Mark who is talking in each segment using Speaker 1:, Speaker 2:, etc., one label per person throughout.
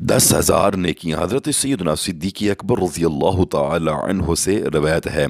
Speaker 1: 10,000 نیکیاں۔ حضرت سیدنا صدیق اکبر رضی اللہ تعالی عنہ سے روایت ہے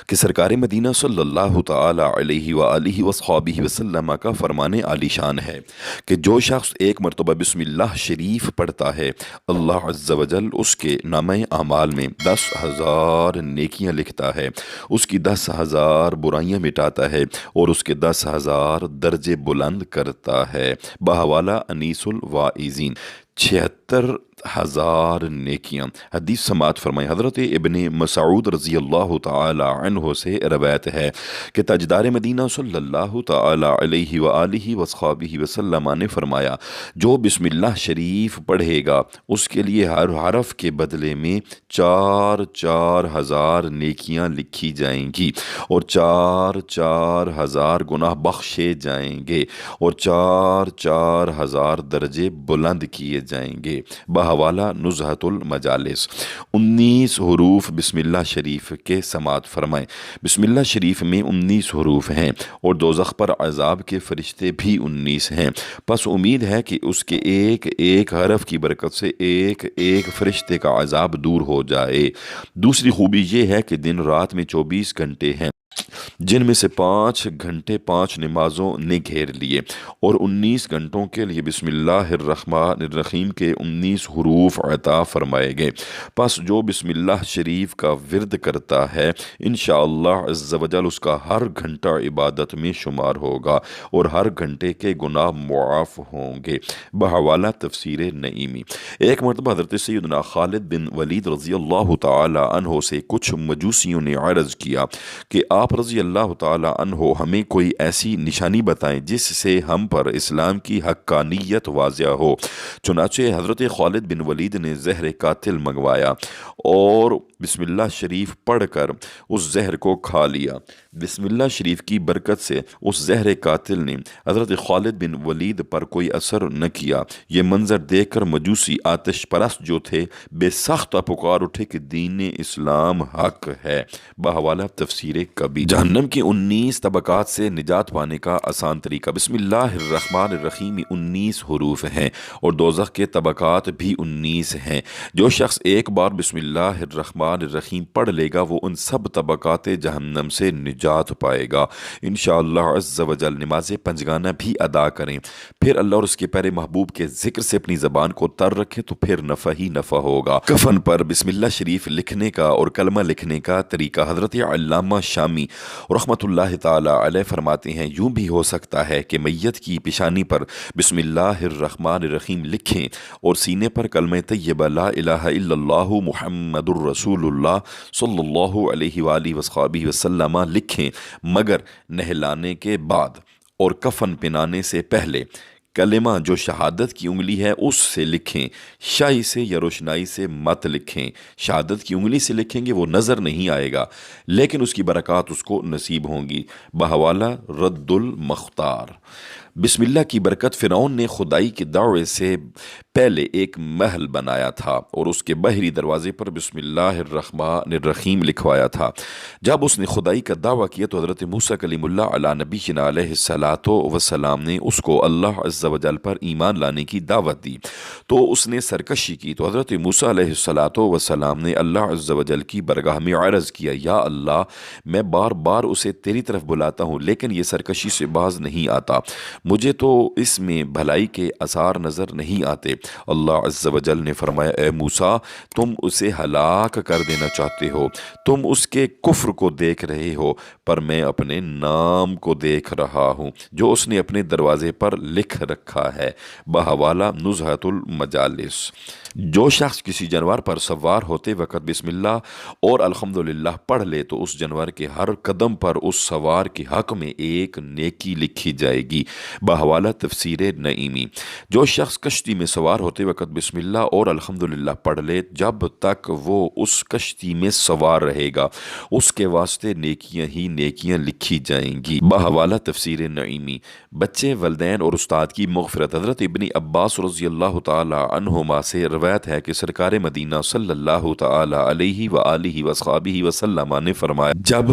Speaker 1: کہ سرکار مدینہ صلی اللہ تعالی علیہ وآلہ وصحبہ وسلم کا فرمان عالی شان ہے کہ جو شخص ایک مرتبہ بسم اللہ شریف پڑھتا ہے، اللہ عز و جل اس کے نامہ اعمال میں 10,000 نیکیاں لکھتا ہے، اس کی 10,000 برائیاں مٹاتا ہے اور اس کے 10,000 درجے بلند کرتا ہے۔ بحوالہ انیس الواعظین، 76,000 نیکیاں۔ حدیث سماعت فرمائیں۔ حضرت ابن مسعود رضی اللہ تعالی عنہ سے روایت ہے کہ تاجدار مدینہ صلی اللہ تعالی علیہ وآلہ وصحبہ وسلم نے فرمایا، جو بسم اللہ شریف پڑھے گا اس کے لیے ہر حرف کے بدلے میں 4,000 نیکیاں لکھی جائیں گی اور 4,000 گناہ بخشے جائیں گے اور 4,000 درجے بلند کیے جائیں گے۔ بحوالہ نزہۃ المجالس۔ 19 حروف بسم اللہ شریف کے سماعت فرمائیں۔ بسم اللہ شریف میں 19 حروف ہیں اور دوزخ پر عذاب کے فرشتے بھی 19 ہیں، پس امید ہے کہ اس کے ایک ایک حرف کی برکت سے ایک ایک فرشتے کا عذاب دور ہو جائے۔ دوسری خوبی یہ ہے کہ دن رات میں 24 گھنٹے ہیں، جن میں سے 5 گھنٹے 5 نمازوں نے گھیر لیے اور 19 گھنٹوں کے لیے بسم اللہ الرحمن الرحیم کے 19 حروف عطا فرمائے گئے۔ پس جو بسم اللہ شریف کا ورد کرتا ہے انشاءاللہ عز و جل اس کا ہر گھنٹہ عبادت میں شمار ہوگا اور ہر گھنٹے کے گناہ معاف ہوں گے۔ بحوالہ تفسیر نعیمی۔ ایک مرتبہ حضرت سیدنا خالد بن ولید رضی اللہ تعالی عنہ سے کچھ مجوسیوں نے عرض کیا کہ آپ رضی اللہ تعالی عنہ ہمیں کوئی ایسی نشانی بتائیں جس سے ہم پر اسلام کی حقانیت واضح ہو۔ چنانچہ حضرت خالد بن ولید نے زہر قاتل منگوایا اور بسم اللہ شریف پڑھ کر اس زہر کو کھا لیا۔ بسم اللہ شریف کی برکت سے اس زہر قاتل نے حضرت خالد بن ولید پر کوئی اثر نہ کیا۔ یہ منظر دیکھ کر مجوسی آتش پرست جو تھے بے سخت پکار اٹھے کہ دین اسلام حق ہے۔ بحوالہ تفسیر کبیر۔ جہنم کی 19 طبقات سے نجات پانے کا آسان طریقہ۔ بسم اللہ الرحمن الرحیم 19 حروف ہیں اور دوزخ کے طبقات بھی 19 ہیں۔ جو شخص ایک بار بسم اللہ الرحمن الرحیم پڑھ لے گا وہ ان سب طبقات جہنم سے نجات پائے گا۔ انشاءاللہ عز و جل نماز پنجگانہ بھی ادا کریں، پھر اللہ اور اس کے پیارے محبوب کے ذکر سے اپنی زبان کو تر رکھیں تو پھر نفع ہی نفع ہوگا۔ کفن پر بسم اللہ شریف لکھنے کا اور کلمہ لکھنے کا طریقہ۔ حضرت علامہ شامی رحمۃ اللہ تعالی علیہ فرماتے ہیں، یوں بھی ہو سکتا ہے کہ میت کی پیشانی پر بسم اللہ الرحمن الرحیم لکھیں اور سینے پر کلمہ طیبہ لا الہ الا اللہ محمد الرسول اللہ صلی اللہ علیہ وآلہ وصحبہ وسلم لکھیں، مگر نہلانے کے بعد اور کفن پہنانے سے پہلے کلمہ جو شہادت کی انگلی ہے اس سے لکھیں، شائی سے یا روشنائی سے مت لکھیں۔ شہادت کی انگلی سے لکھیں گے وہ نظر نہیں آئے گا لیکن اس کی برکات اس کو نصیب ہوں گی۔ بحوالہ رد المختار۔ بسم اللہ کی برکت فرعون نے خدائی کے دعوے سے پہلے ایک محل بنایا تھا اور اس کے بحری دروازے پر بسم اللہ الرحمن الرحیم لکھوایا تھا۔ جب اس نے خدائی کا دعویٰ کیا تو حضرت موسیٰ کلیم اللہ علی نبینا علیہ السلام نے اس کو اللہ عز و جل پر ایمان لانے کی دعوت دی تو اس نے سرکشی کی، تو حضرت موسیٰ علیہ السلام نے اللہ عز و جل کی برگاہ میں عرض کیا، یا اللہ میں بار بار اسے تیری طرف بلاتا ہوں لیکن یہ سرکشی سے باز نہیں آتا، مجھے تو اس میں بھلائی کے آثار نظر نہیں آتے۔ اللہ عز و جل نے فرمایا، اے موسیٰ تم اسے ہلاک کر دینا چاہتے ہو، تم اس کے کفر کو دیکھ رہے ہو پر میں اپنے نام کو دیکھ رہا ہوں جو اس نے اپنے دروازے پر لکھ رکھا ہے۔ بحوالہ نزہۃ المجالس۔ جو شخص کسی جانور پر سوار ہوتے وقت بسم اللہ اور الحمدللہ پڑھ لے تو اس جانور کے ہر قدم پر اس سوار کے حق میں ایک نیکی لکھی جائے گی۔ بحوالہ تفسیر نعیمی۔ جو شخص کشتی میں سوار ہوتے وقت بسم اللہ اور الحمدللہ پڑھ لے جب تک وہ اس کشتی میں سوار رہے گا اس کے واسطے نیکیاں ہی نیکیاں لکھی جائیں گی۔ بحوالہ تفسیر نعیمی۔ بچے، والدین اور استاد کی مغفرت۔ حضرت ابن عباس رضی اللہ تعالی عنہما سے روایت ہے کہ سرکار مدینہ صلی اللہ تعالی علیہ وآلہ وصحبہ وسلم نے فرمایا، جب